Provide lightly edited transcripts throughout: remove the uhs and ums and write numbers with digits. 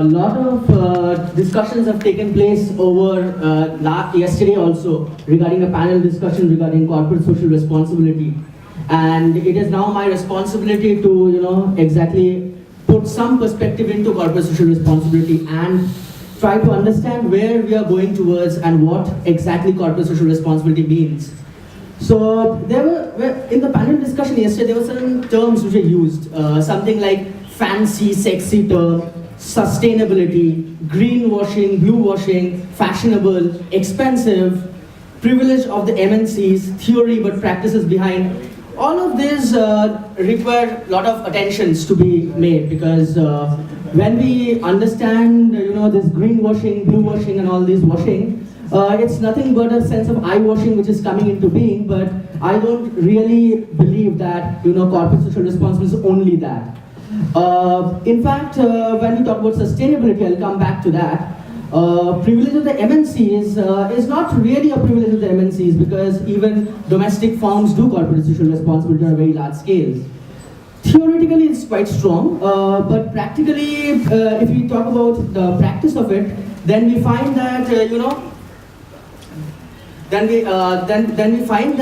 lot of discussions have taken place over yesterday also regarding a panel discussion regarding corporate social responsibility. And it is now my responsibility to, exactly put some perspective into corporate social responsibility and try to understand where we are going towards and what exactly corporate social responsibility means. So in the panel discussion yesterday, there were certain terms which were used, something like fancy, sexy term, sustainability, greenwashing, blue washing, fashionable, expensive, privilege of the MNCs, theory but practices behind. All of these require a lot of attentions to be made, because when we understand this greenwashing, blue washing and all this washing, it's nothing but a sense of eye washing which is coming into being, but I don't really believe that corporate social responsibility is only that. In fact, when we talk about sustainability, I'll come back to that. Privilege of the MNCs is not really a privilege of the MNCs, because even domestic firms do corporate social responsibility on a very large scale. Theoretically, it's quite strong, but practically, if we talk about the practice of it, then we find that then we find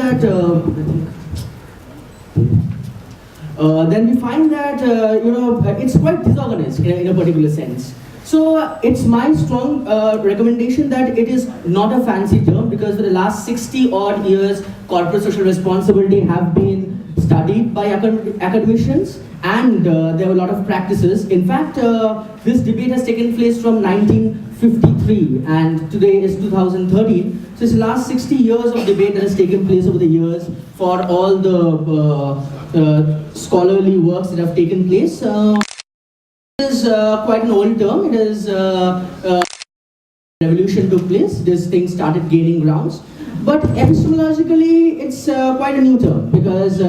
that it's quite disorganized in a particular sense. So it's my strong recommendation that it is not a fancy term, because for the last 60 odd years, corporate social responsibility have been studied by academicians, and there were a lot of practices. In fact, this debate has taken place from 1953 and today is 2013. So it's the last 60 years of debate that has taken place over the years for all the scholarly works that have taken place. It is quite an old term. It is revolution took place. This thing started gaining grounds. But epistemologically, it's quite a new term, because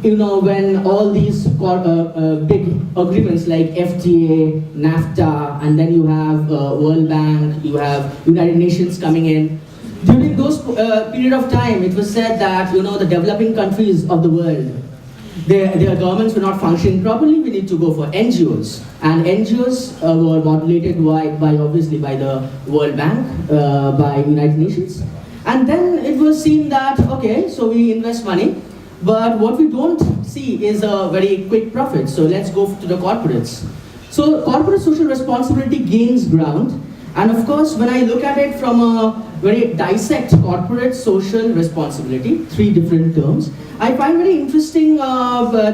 when all these big agreements like FTA, NAFTA, and then you have World Bank, you have United Nations coming in. During those period of time, it was said that the developing countries of the world, their governments were not functioning properly. We need to go for NGOs, and NGOs were moderated obviously by the World Bank, by United Nations. And then it was seen that, okay, so we invest money, but what we don't see is a very quick profit. So let's go to the corporates. So corporate social responsibility gains ground. And of course, when I look at it from a very dissect corporate social responsibility, 3 different terms, I find very interesting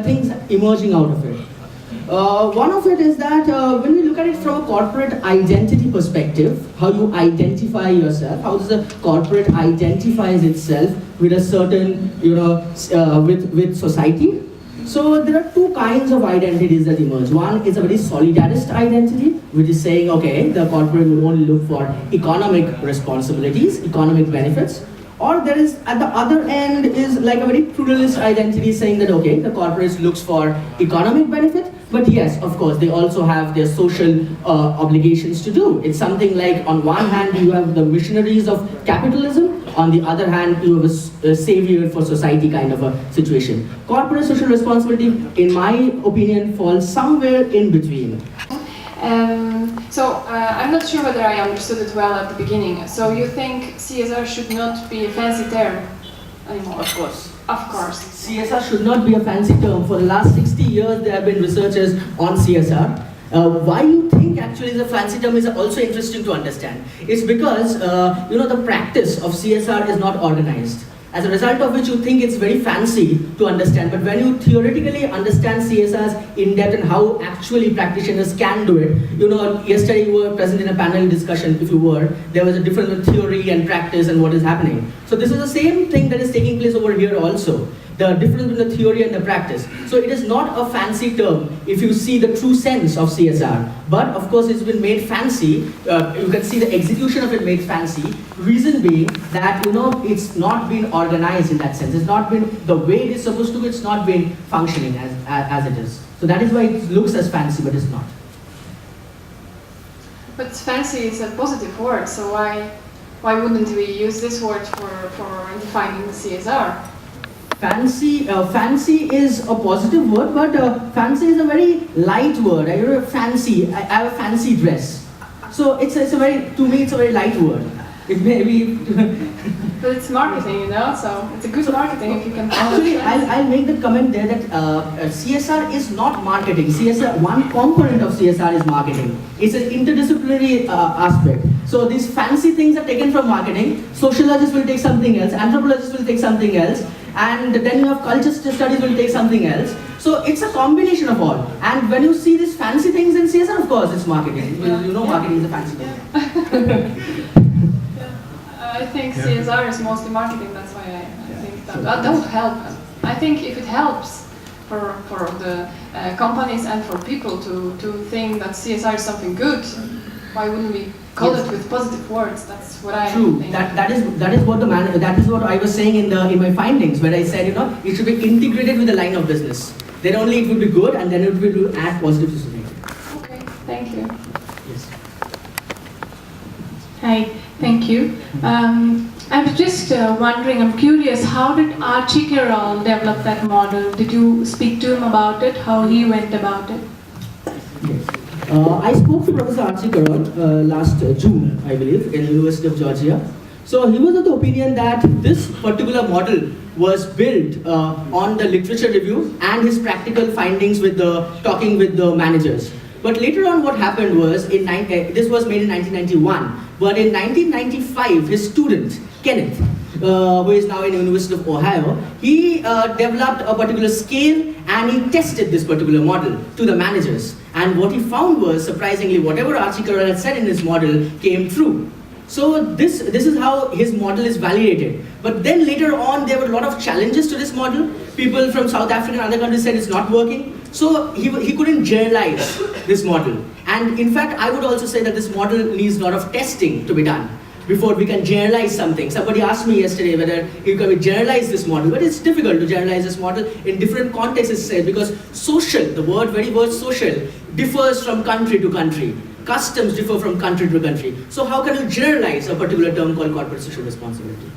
things emerging out of it. One of it is that when we look at it from a corporate identity perspective, how you identify yourself, how does a corporate identifies itself with a certain, with society. So there are 2 kinds of identities that emerge. One is a very solidarist identity, which is saying, okay, the corporate will only look for economic responsibilities, economic benefits. Or there is, at the other end, is like a very pluralist identity saying that, okay, the corporate looks for economic benefit, but yes, of course, they also have their social obligations to do. It's something like, on one hand, you have the missionaries of capitalism, on the other hand, you have a savior for society kind of a situation. Corporate social responsibility, in my opinion, falls somewhere in between. I'm not sure whether I understood it well at the beginning. So you think CSR should not be a fancy term anymore? Of course. Of course. CSR should not be a fancy term. For the last 60 years, there have been researchers on CSR. Why you think actually the fancy term is also interesting to understand. It's because, the practice of CSR is not organized. As a result of which you think it's very fancy to understand, but when you theoretically understand CSRs in depth and how actually practitioners can do it, yesterday you were present in a panel discussion, if you were, there was a difference in theory and practice and what is happening. So this is the same thing that is taking place over here also. The difference between the theory and the practice. So it is not a fancy term if you see the true sense of CSR. But of course it's been made fancy. You can see the execution of it made fancy. Reason being that it's not been organized in that sense. It's not been the way it is supposed to be. It's not been functioning as it is. So that is why it looks as fancy, but it's not. But fancy is a positive word. So why wouldn't we use this word for defining the CSR? Fancy is a positive word, but fancy is a very light word. Fancy. I have a fancy dress. So it's a very, to me, it's a very light word. It may be. But it's marketing, you know, so it's a good marketing if you can. Actually, I'll make the comment there that CSR is not marketing. CSR, one component of CSR is marketing. It's an interdisciplinary aspect. So these fancy things are taken from marketing. Sociologists will take something else. Anthropologists will take something else. And then you have culture studies will take something else. So it's a combination of all. And when you see these fancy things in CSR, of course, it's marketing. You know, marketing is a fancy thing. I think CSR is mostly marketing. That's why I think that would help. I think if it helps for the companies and for people to think that CSR is something good, why wouldn't we call it with positive words? That's what I think. That is what I was saying in my findings, where I said, you know, it should be integrated with the line of business. Then only it will be good, and then it will add positive to society. Okay, thank you. Yes. Hi, thank you. I'm just wondering, I'm curious, how did Archie Carroll develop that model? Did you speak to him about it, how he went about it? Yes. I spoke to Professor Archie Carroll last June, I believe, in the University of Georgia. So he was of the opinion that this particular model was built on the literature review and his practical findings with talking with the managers. But later on what happened was, this was made in 1991, but in 1995, his student, Kenneth, who is now in the University of Ohio, he developed a particular scale and he tested this particular model to the managers. And what he found was, surprisingly, whatever Archie Carroll had said in his model came true. So this is how his model is validated. But then later on, there were a lot of challenges to this model. People from South Africa and other countries said it's not working. So he couldn't generalize this model. And in fact, I would also say that this model needs a lot of testing to be done before we can generalize something. Somebody asked me yesterday whether you can generalize this model, but it's difficult to generalize this model in different contexts, because social, the very word social, differs from country to country. Customs differ from country to country. So how can you generalize a particular term called corporate social responsibility?